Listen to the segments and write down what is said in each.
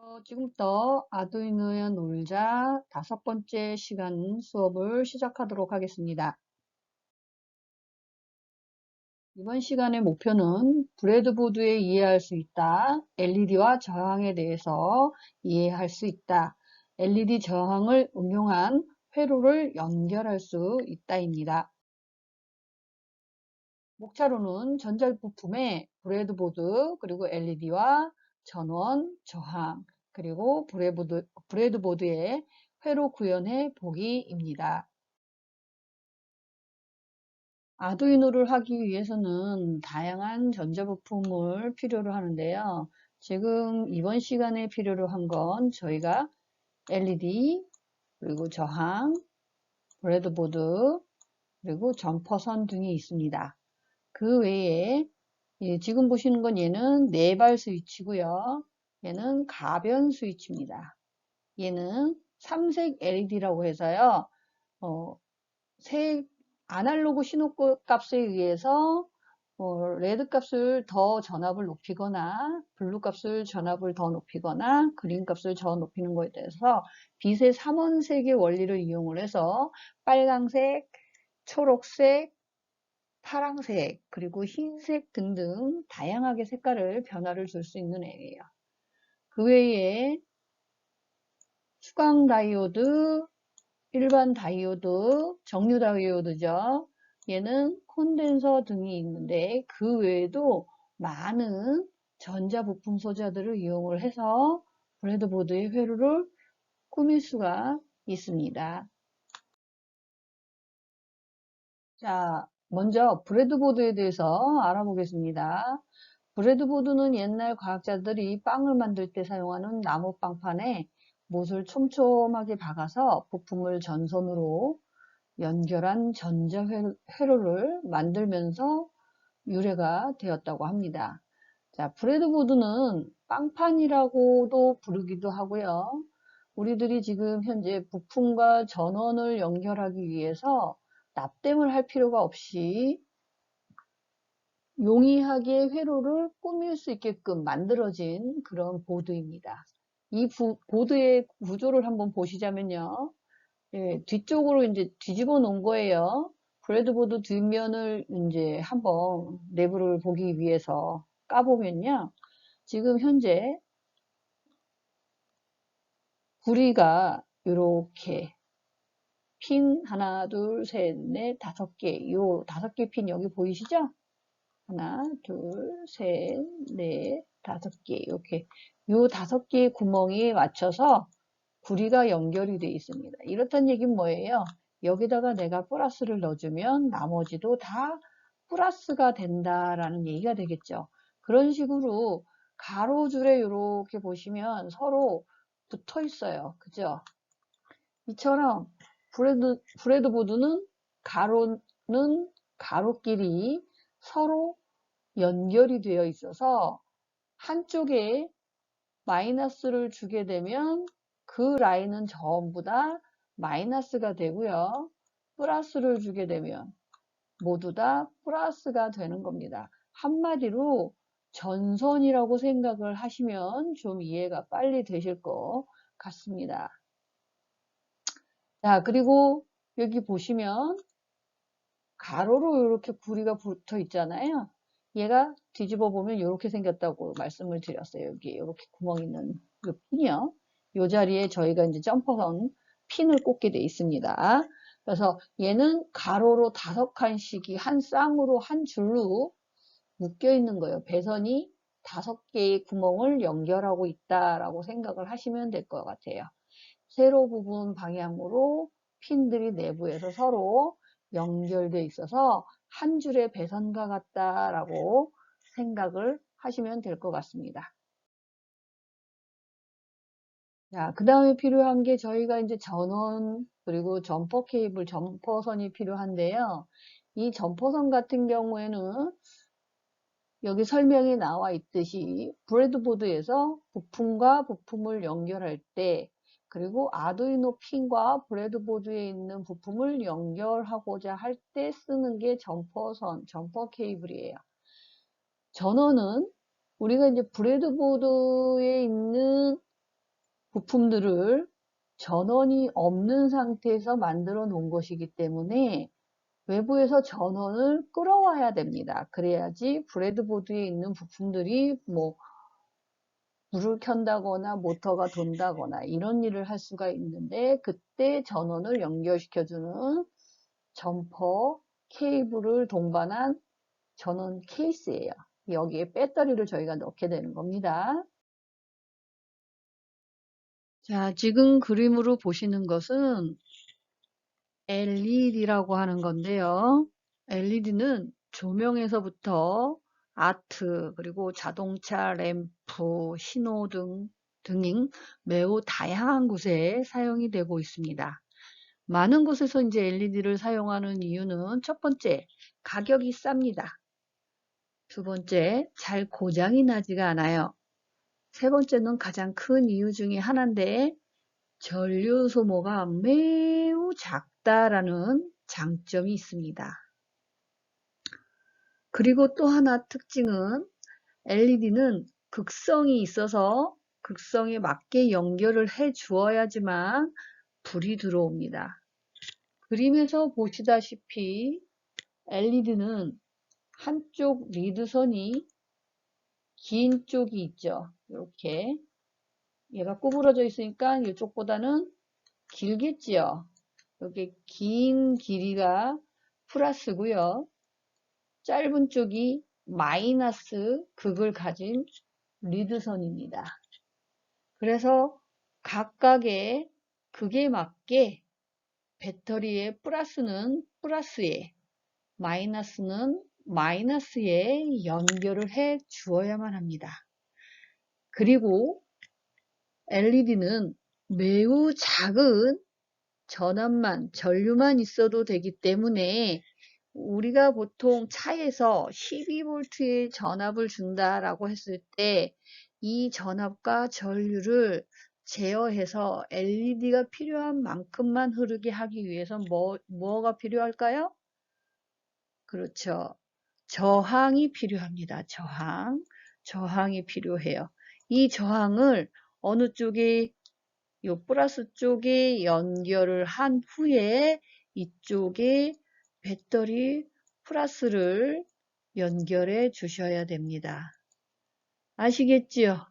지금부터 아두이노에 놀자 5번째 시간 수업을 시작하도록 하겠습니다. 이번 시간의 목표는 브레드보드에 이해할 수 있다. LED와 저항에 대해서 이해할 수 있다. LED 저항을 응용한 회로를 연결할 수 있다입니다. 목차로는 전자부품의 브레드보드, 그리고 LED와 전원, 저항, 그리고 브레드보드의 회로 구현해 보기입니다. 아두이노를 하기 위해서는 다양한 전자부품을 필요로 하는데요. 지금 이번 시간에 필요로 한 건 저희가 LED, 그리고 저항, 브레드보드, 그리고 점퍼선 등이 있습니다. 그 외에 지금 보시는 건 얘는 네발 스위치고요. 얘는 가변 스위치입니다. 얘는 삼색 LED라고 해서요. 색 아날로그 신호 값에 의해서 레드 값을 더 전압을 높이거나 블루 값을 전압을 더 높이거나 그린 값을 더 높이는 것에 대해서 빛의 삼원색의 원리를 이용을 해서 빨강색, 초록색, 파랑색, 그리고 흰색 등등 다양하게 색깔을 변화를 줄 수 있는 애예요. 그 외에 수광 다이오드, 일반 다이오드, 정류 다이오드죠. 얘는 콘덴서 등이 있는데 그 외에도 많은 전자부품 소자들을 이용을 해서 브레드보드의 회로를 꾸밀 수가 있습니다. 자, 먼저 브레드보드에 대해서 알아보겠습니다. 브레드보드는 옛날 과학자들이 빵을 만들 때 사용하는 나무 빵판에 못을 촘촘하게 박아서 부품을 전선으로 연결한 전자회로를 만들면서 유래가 되었다고 합니다. 자, 브레드보드는 빵판이라고도 부르기도 하고요. 우리들이 지금 현재 부품과 전원을 연결하기 위해서 납땜을 할 필요가 없이 용이하게 회로를 꾸밀 수 있게끔 만들어진 그런 보드입니다. 이 보드의 구조를 한번 보시자면요. 예, 뒤쪽으로 이제 뒤집어 놓은 거예요. 브레드보드 뒷면을 이제 한번 내부를 보기 위해서 까보면요. 지금 현재 구리가 이렇게 핀 하나, 둘, 셋, 넷, 5개, 요 5개 핀 여기 보이시죠? 하나, 둘, 셋, 넷, 5개, 이렇게 요 5개의 구멍에 맞춰서 구리가 연결이 되어 있습니다. 이렇다는 얘기는 뭐예요? 여기다가 내가 플러스를 넣어주면 나머지도 다 플러스가 된다라는 얘기가 되겠죠. 그런 식으로 가로줄에 이렇게 보시면 서로 붙어 있어요. 그죠? 이처럼 브레드보드는 가로는 가로끼리 서로 연결이 되어 있어서 한쪽에 마이너스를 주게 되면 그 라인은 전부 다 마이너스가 되고요. 플러스를 주게 되면 모두 다 플러스가 되는 겁니다. 한마디로 전선이라고 생각을 하시면 좀 이해가 빨리 되실 것 같습니다. 자, 그리고 여기 보시면 가로로 이렇게 구리가 붙어 있잖아요. 얘가 뒤집어 보면 이렇게 생겼다고 말씀을 드렸어요. 여기 이렇게 구멍 있는 이 핀이요. 이 자리에 저희가 이제 점퍼선 핀을 꽂게 돼 있습니다. 그래서 얘는 가로로 5칸씩이 한 쌍으로 한 줄로 묶여 있는 거예요. 배선이 5개의 구멍을 연결하고 있다라고 생각을 하시면 될 것 같아요. 세로 부분 방향으로 핀들이 내부에서 서로 연결되어 있어서 한 줄의 배선과 같다라고 생각을 하시면 될 것 같습니다. 자, 그 다음에 필요한 게 저희가 이제 전원 그리고 점퍼 케이블, 점퍼선이 필요한데요. 이 점퍼선 같은 경우에는 여기 설명이 나와 있듯이 브레드보드에서 부품과 부품을 연결할 때 그리고 아두이노 핀과 브레드보드에 있는 부품을 연결하고자 할 때 쓰는 게 점퍼선, 점퍼 케이블이에요. 전원은 우리가 이제 브레드보드에 있는 부품들을 전원이 없는 상태에서 만들어 놓은 것이기 때문에 외부에서 전원을 끌어와야 됩니다. 그래야지 브레드보드에 있는 부품들이 뭐 불을 켠다거나 모터가 돈다거나 이런 일을 할 수가 있는데, 그때 전원을 연결시켜주는 점퍼 케이블을 동반한 전원 케이스예요. 여기에 배터리를 저희가 넣게 되는 겁니다. 자, 지금 그림으로 보시는 것은 LED라고 하는 건데요. LED는 조명에서부터 아트, 그리고 자동차 램프, 신호등 등 매우 다양한 곳에 사용이 되고 있습니다. 많은 곳에서 이제 LED를 사용하는 이유는 첫 번째, 가격이 쌉니다. 두 번째, 잘 고장이 나지가 않아요. 세 번째는 가장 큰 이유 중에 하나인데, 전류 소모가 매우 작다라는 장점이 있습니다. 그리고 또 하나 특징은 LED는 극성이 있어서 극성에 맞게 연결을 해 주어야지만 불이 들어옵니다. 그림에서 보시다시피 LED는 한쪽 리드선이 긴 쪽이 있죠. 이렇게 얘가 구부러져 있으니까 이쪽보다는 길겠지요. 여기 긴 길이가 플러스고요. 짧은 쪽이 마이너스 극을 가진 리드선입니다. 그래서 각각의 극에 맞게 배터리의 플러스는 플러스에, 마이너스는 마이너스에 연결을 해 주어야만 합니다. 그리고 LED는 매우 작은 전류만 있어도 되기 때문에 우리가 보통 차에서 12V의 전압을 준다라고 했을 때 이 전압과 전류를 제어해서 LED가 필요한 만큼만 흐르게 하기 위해서 뭐가 필요할까요? 그렇죠. 저항이 필요합니다. 저항이 필요해요. 이 저항을 어느 쪽에, 요 플러스 쪽에 연결을 한 후에 이쪽에 배터리 플러스를 연결해 주셔야 됩니다. 아시겠지요?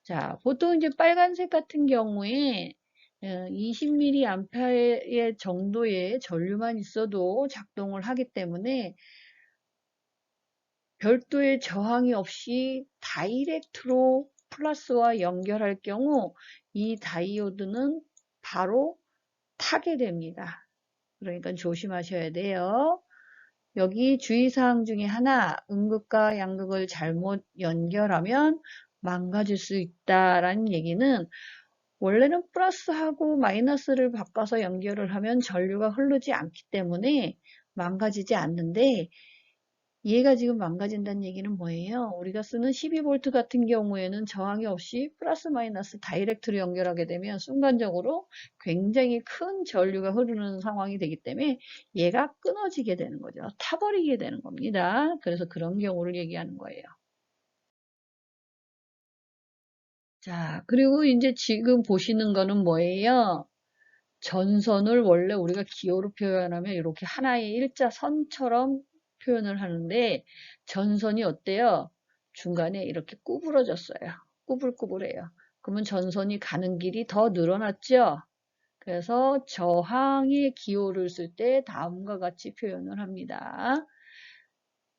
자, 보통 이제 빨간색 같은 경우에 20mA의 정도의 전류만 있어도 작동을 하기 때문에 별도의 저항이 없이 다이렉트로 플러스와 연결할 경우 이 다이오드는 바로 타게 됩니다. 그러니까 조심하셔야 돼요. 여기 주의사항 중에 하나, 음극과 양극을 잘못 연결하면 망가질 수 있다라는 얘기는, 원래는 플러스하고 마이너스를 바꿔서 연결을 하면 전류가 흐르지 않기 때문에 망가지지 않는데, 얘가 지금 망가진다는 얘기는 뭐예요? 우리가 쓰는 12V 같은 경우에는 저항이 없이 플러스 마이너스 다이렉트로 연결하게 되면 순간적으로 굉장히 큰 전류가 흐르는 상황이 되기 때문에 얘가 끊어지게 되는 거죠. 타버리게 되는 겁니다. 그래서 그런 경우를 얘기하는 거예요. 자, 그리고 이제 지금 보시는 거는 뭐예요? 전선을 원래 우리가 기호로 표현하면 이렇게 하나의 일자선처럼 표현을 하는데, 전선이 어때요? 중간에 이렇게 구부러졌어요. 꾸불꾸불해요. 그러면 전선이 가는 길이 더 늘어났죠? 그래서 저항의 기호를 쓸 때 다음과 같이 표현을 합니다.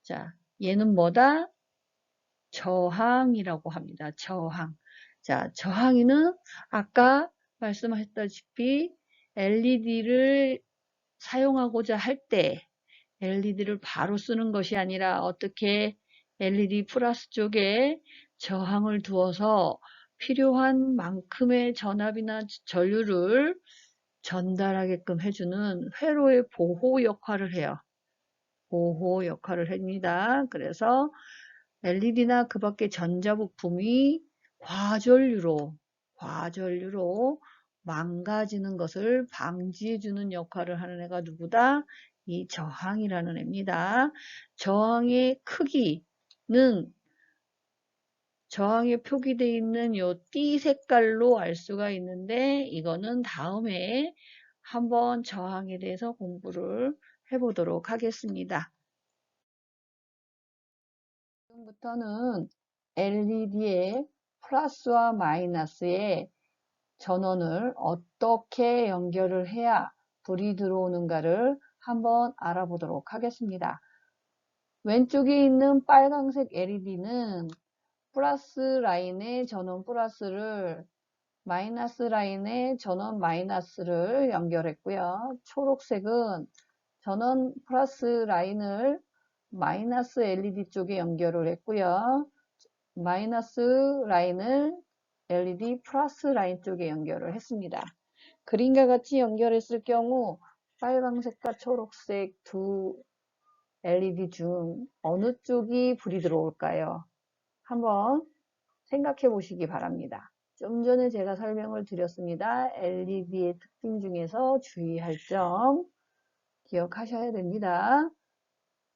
자, 얘는 뭐다? 저항이라고 합니다. 저항. 자, 저항이는 아까 말씀하셨다시피 LED를 사용하고자 할 때 LED를 바로 쓰는 것이 아니라 어떻게 LED 플러스 쪽에 저항을 두어서 필요한 만큼의 전압이나 전류를 전달하게끔 해주는 회로의 보호 역할을 해요. 보호 역할을 합니다. 그래서 LED나 그 밖의 전자부품이 과전류로 망가지는 것을 방지해주는 역할을 하는 애가 누구다? 이 저항이라는 애입니다. 저항의 크기는 저항이 표기되어 있는 요 띠 색깔로 알 수가 있는데 이거는 다음에 한번 저항에 대해서 공부를 해보도록 하겠습니다. 지금부터는 LED의 플러스와 마이너스의 전원을 어떻게 연결을 해야 불이 들어오는가를 한번 알아보도록 하겠습니다. 왼쪽에 있는 빨간색 LED는 플러스 라인의 전원 플러스를 마이너스 라인의 전원 마이너스를 연결했고요. 초록색은 전원 플러스 라인을 마이너스 LED 쪽에 연결을 했고요. 마이너스 라인을 LED 플러스 라인 쪽에 연결을 했습니다. 그림과 같이 연결했을 경우 빨간색과 초록색 두 LED 중 어느 쪽이 불이 들어올까요? 한번 생각해 보시기 바랍니다. 좀 전에 제가 설명을 드렸습니다. LED의 특징 중에서 주의할 점 기억하셔야 됩니다.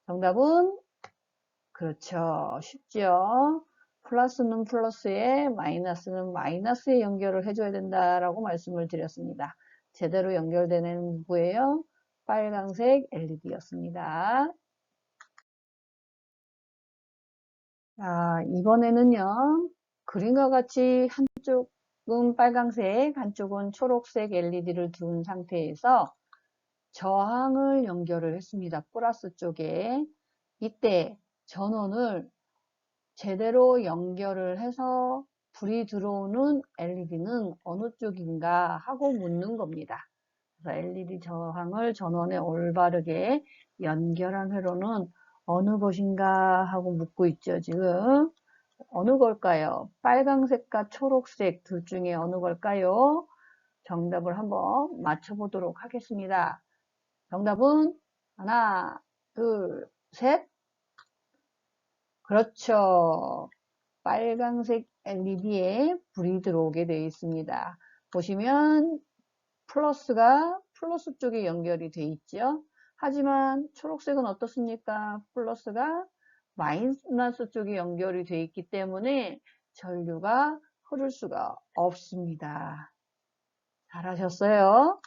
정답은 그렇죠. 쉽죠. 플러스는 플러스에 마이너스는 마이너스에 연결을 해줘야 된다라고 말씀을 드렸습니다. 제대로 연결되는 누구예요? 빨간색 LED였습니다. 자, 이번에는요. 그림과 같이 한쪽은 빨간색, 한쪽은 초록색 LED를 둔 상태에서 저항을 연결을 했습니다. 플러스 쪽에. 이때 전원을 제대로 연결을 해서 불이 들어오는 LED는 어느 쪽인가 하고 묻는 겁니다. 그래서 LED 저항을 전원에 올바르게 연결한 회로는 어느 것인가 하고 묻고 있죠. 지금 어느 걸까요? 빨강색과 초록색 둘 중에 어느 걸까요? 정답을 한번 맞춰보도록 하겠습니다. 정답은 하나, 둘, 셋. 그렇죠. 빨간색 LED에 불이 들어오게 되어 있습니다. 보시면 플러스가 플러스 쪽에 연결이 되어 있죠. 하지만 초록색은 어떻습니까? 플러스가 마이너스 쪽에 연결이 되어 있기 때문에 전류가 흐를 수가 없습니다. 잘하셨어요.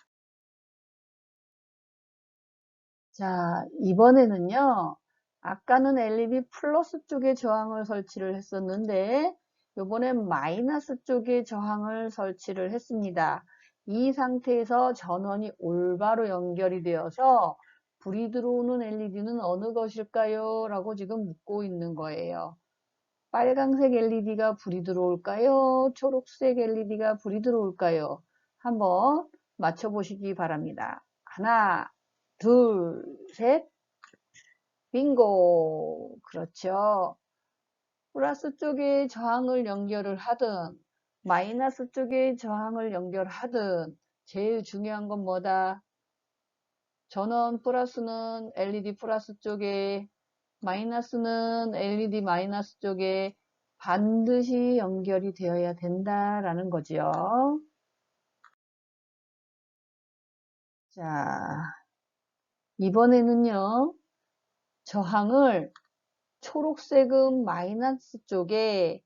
자, 이번에는요. 아까는 LED 플러스 쪽에 저항을 설치를 했었는데 이번엔 마이너스 쪽에 저항을 설치를 했습니다. 이 상태에서 전원이 올바로 연결이 되어서 불이 들어오는 LED는 어느 것일까요? 라고 지금 묻고 있는 거예요. 빨간색 LED가 불이 들어올까요? 초록색 LED가 불이 들어올까요? 한번 맞춰보시기 바랍니다. 하나, 둘, 셋. 빙고. 그렇죠. 플러스 쪽에 저항을 연결을 하든 마이너스 쪽에 저항을 연결하든 제일 중요한 건 뭐다? 전원 플러스는 LED 플러스 쪽에 마이너스는 LED 마이너스 쪽에 반드시 연결이 되어야 된다라는 거죠. 자, 이번에는요. 저항을 초록색은 마이너스 쪽에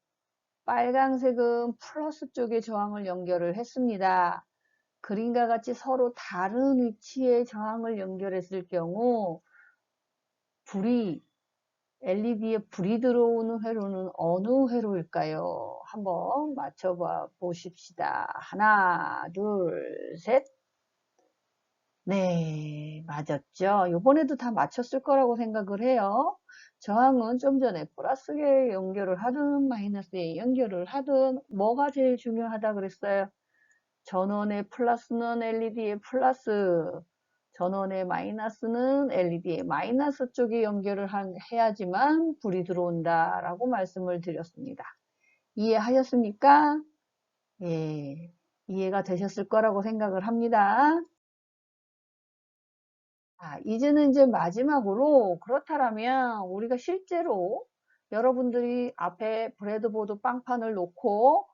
빨간색은 플러스 쪽에 저항을 연결을 했습니다. 그림과 같이 서로 다른 위치에 저항을 연결했을 경우 불이 LED에 불이 들어오는 회로는 어느 회로일까요? 한번 맞춰봐 보십시다. 하나, 둘, 셋. 네, 맞았죠. 이번에도 다 맞췄을 거라고 생각을 해요. 저항은 좀 전에 플러스에 연결을 하든 마이너스에 연결을 하든 뭐가 제일 중요하다 그랬어요? 전원의 플러스는 LED의 플러스, 전원의 마이너스는 LED의 마이너스 쪽에 연결을 해야지만 불이 들어온다라고 말씀을 드렸습니다. 이해하셨습니까? 예, 이해가 되셨을 거라고 생각을 합니다. 이제는 이제 마지막으로 그렇다면 우리가 실제로 여러분들이 앞에 브레드보드 빵판을 놓고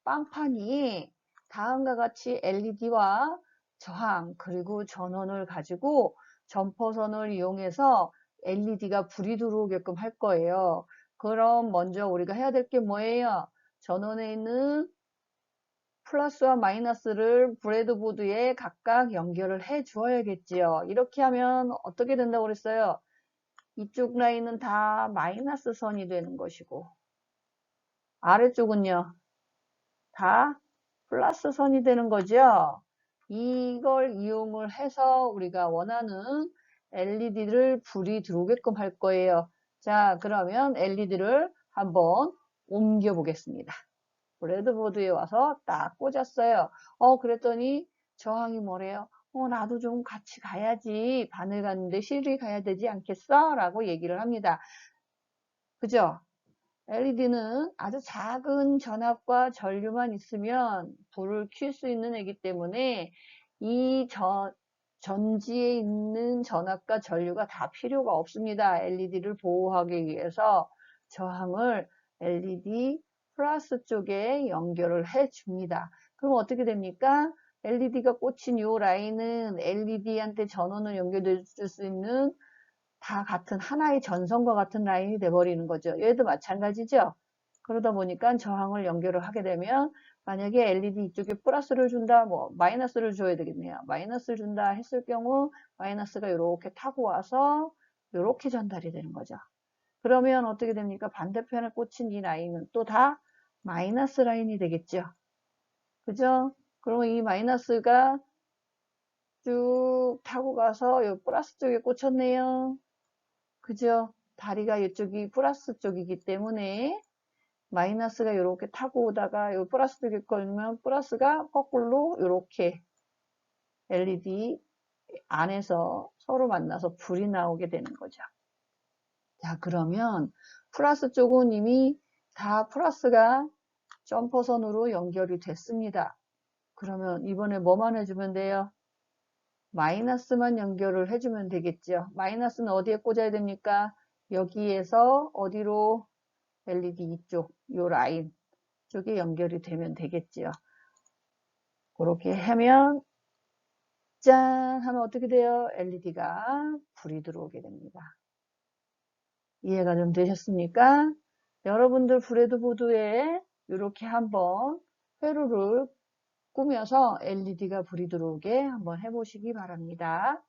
빵판이 다음과 같이 LED와 저항 그리고 전원을 가지고 점퍼선을 이용해서 LED가 불이 들어오게끔 할 거예요. 그럼 먼저 우리가 해야 될 게 뭐예요? 전원에 있는 플러스와 마이너스를 브레드보드에 각각 연결을 해 주어야겠지요. 이렇게 하면 어떻게 된다고 그랬어요? 이쪽 라인은 다 마이너스 선이 되는 것이고 아래쪽은요 다 플러스 선이 되는 거죠. 이걸 이용을 해서 우리가 원하는 LED를 불이 들어오게끔 할 거예요. 자, 그러면 LED를 한번 옮겨 보겠습니다. 브레드보드에 와서 딱 꽂았어요. 그랬더니 저항이 뭐래요? 나도 좀 같이 가야지. 바늘 갔는데 실이 가야 되지 않겠어? 라고 얘기를 합니다. 그죠? LED는 아주 작은 전압과 전류만 있으면 불을 켤 수 있는 애기 때문에 이 전지에 있는 전압과 전류가 다 필요가 없습니다. LED를 보호하기 위해서 저항을 LED 플러스 쪽에 연결을 해 줍니다. 그럼 어떻게 됩니까? LED가 꽂힌 이 라인은 LED한테 전원을 연결해 줄 수 있는 다 같은 하나의 전선과 같은 라인이 돼버리는 거죠. 얘도 마찬가지죠. 그러다 보니까 저항을 연결을 하게 되면 만약에 LED 이쪽에 플러스를 준다, 뭐 마이너스를 줘야 되겠네요. 마이너스를 준다 했을 경우 마이너스가 이렇게 타고 와서 이렇게 전달이 되는 거죠. 그러면 어떻게 됩니까? 반대편에 꽂힌 이 라인은 또 다 마이너스 라인이 되겠죠. 그죠? 그러면 이 마이너스가 쭉 타고 가서 이 플러스 쪽에 꽂혔네요. 그죠? 다리가 이쪽이 플러스 쪽이기 때문에 마이너스가 이렇게 타고 오다가 이 플러스 쪽에 걸면 플러스가 거꾸로 이렇게 LED 안에서 서로 만나서 불이 나오게 되는 거죠. 자, 그러면 플러스 쪽은 이미 다 플러스가 점퍼선으로 연결이 됐습니다. 그러면 이번에 뭐만 해주면 돼요? 마이너스만 연결을 해주면 되겠죠. 마이너스는 어디에 꽂아야 됩니까? 여기에서 어디로? LED 이쪽, 요 라인 쪽에 연결이 되면 되겠지요. 그렇게 하면 짠 하면 어떻게 돼요? LED가 불이 들어오게 됩니다. 이해가 좀 되셨습니까? 여러분들 브레드보드에 이렇게 한번 회로를 꾸며서 LED가 불이 들어오게 한번 해보시기 바랍니다.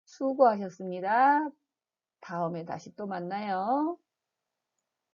수고하셨습니다. 다음에 다시 또 만나요.